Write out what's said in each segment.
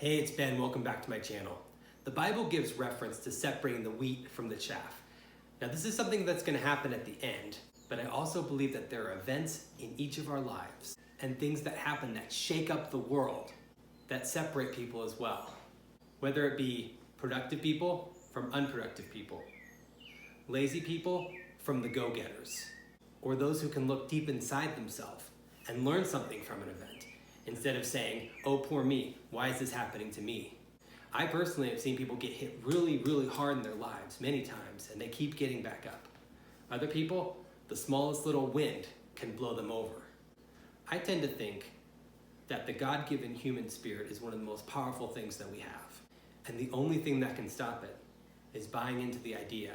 Hey, it's Ben. Welcome back to my channel. The Bible gives reference to separating the wheat from the chaff. Now, this is something that's going to happen at the end, but I also believe that there are events in each of our lives and things that happen that shake up the world that separate people as well. Whether it be productive people from unproductive people, lazy people from the go-getters, or those who can look deep inside themselves and learn something from an event, instead of saying, oh, poor me, why is this happening to me? I personally have seen people get hit really, really hard in their lives many times, and they keep getting back up. Other people, the smallest little wind can blow them over. I tend to think that the God-given human spirit is one of the most powerful things that we have. And the only thing that can stop it is buying into the idea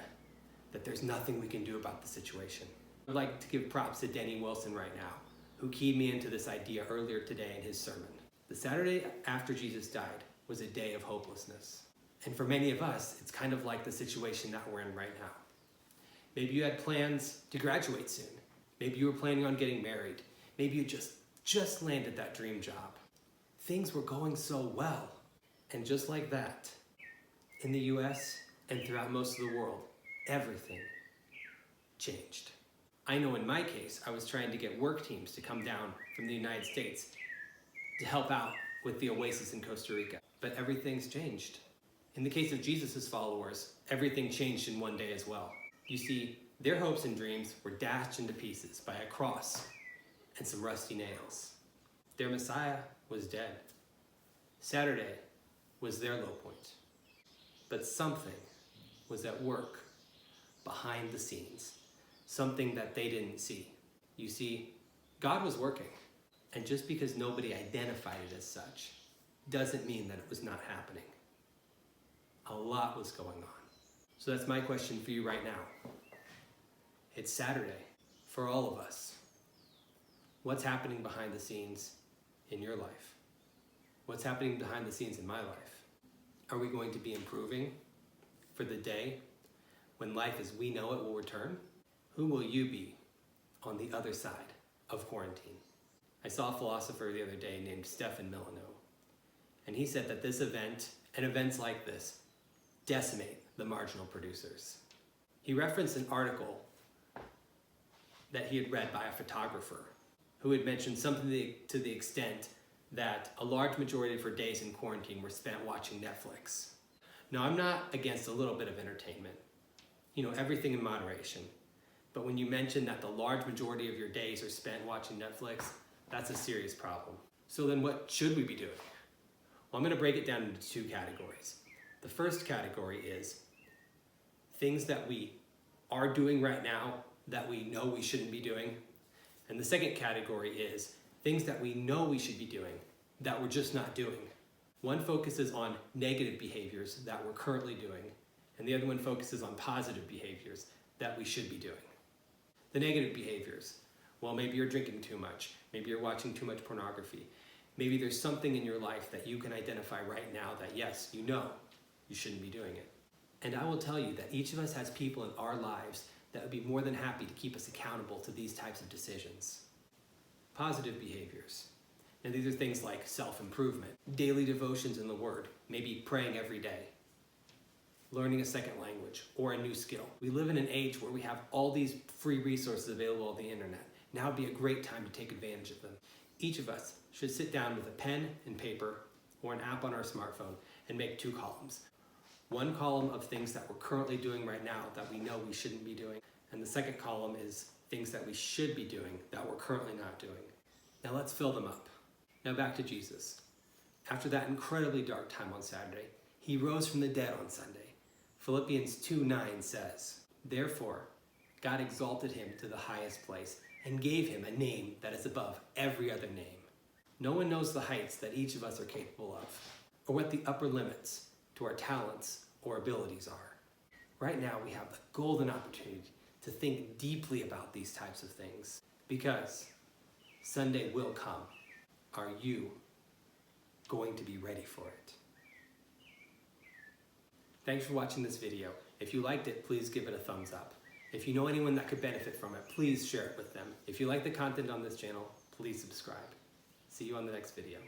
that there's nothing we can do about the situation. I'd like to give props to Denny Wilson right now, who keyed me into this idea earlier today in his sermon. The Saturday after Jesus died was a day of hopelessness. And for many of us, it's kind of like the situation that we're in right now. Maybe you had plans to graduate soon. Maybe you were planning on getting married. Maybe you just landed that dream job. Things were going so well. And just like that, in the US and throughout most of the world, everything changed. I know in my case, I was trying to get work teams to come down from the United States to help out with the Oasis in Costa Rica. But everything's changed. In the case of Jesus' followers, everything changed in one day as well. You see, their hopes and dreams were dashed into pieces by a cross and some rusty nails. Their Messiah was dead. Saturday was their low point. But something was at work behind the scenes. Something that they didn't see. You see, God was working. And just because nobody identified it as such, doesn't mean that it was not happening. A lot was going on. So that's my question for you right now. It's Saturday for all of us. What's happening behind the scenes in your life? What's happening behind the scenes in my life? Are we going to be improving for the day when life as we know it will return? Who will you be on the other side of quarantine? I saw a philosopher the other day named Stefan Milano, and he said that this event and events like this decimate the marginal producers. He referenced an article that he had read by a photographer who had mentioned something to the extent that a large majority of her days in quarantine were spent watching Netflix. Now, I'm not against a little bit of entertainment, everything in moderation. But when you mention that the large majority of your days are spent watching Netflix, that's a serious problem. So then what should we be doing? Well, I'm going to break it down into two categories. The first category is things that we are doing right now that we know we shouldn't be doing. And the second category is things that we know we should be doing that we're just not doing. One focuses on negative behaviors that we're currently doing, and the other one focuses on positive behaviors that we should be doing. The negative behaviors, well, maybe you're drinking too much, maybe you're watching too much pornography, maybe there's something in your life that you can identify right now that yes, you know you shouldn't be doing it. And I will tell you that each of us has people in our lives that would be more than happy to keep us accountable to these types of decisions. Positive behaviors. Now these are things like self-improvement, daily devotions in the Word, maybe praying every day, learning a second language, or a new skill. We live in an age where we have all these free resources available on the internet. Now would be a great time to take advantage of them. Each of us should sit down with a pen and paper or an app on our smartphone and make two columns. One column of things that we're currently doing right now that we know we shouldn't be doing, and the second column is things that we should be doing that we're currently not doing. Now let's fill them up. Now back to Jesus. After that incredibly dark time on Saturday, he rose from the dead on Sunday. Philippians 2:9 says, "Therefore, God exalted him to the highest place and gave him a name that is above every other name." No one knows the heights that each of us are capable of, or what the upper limits to our talents or abilities are. Right now, we have the golden opportunity to think deeply about these types of things, because Sunday will come. Are you going to be ready for it? Thanks for watching this video. If you liked it, please give it a thumbs up. If you know anyone that could benefit from it, please share it with them. If you like the content on this channel, please subscribe. See you on the next video.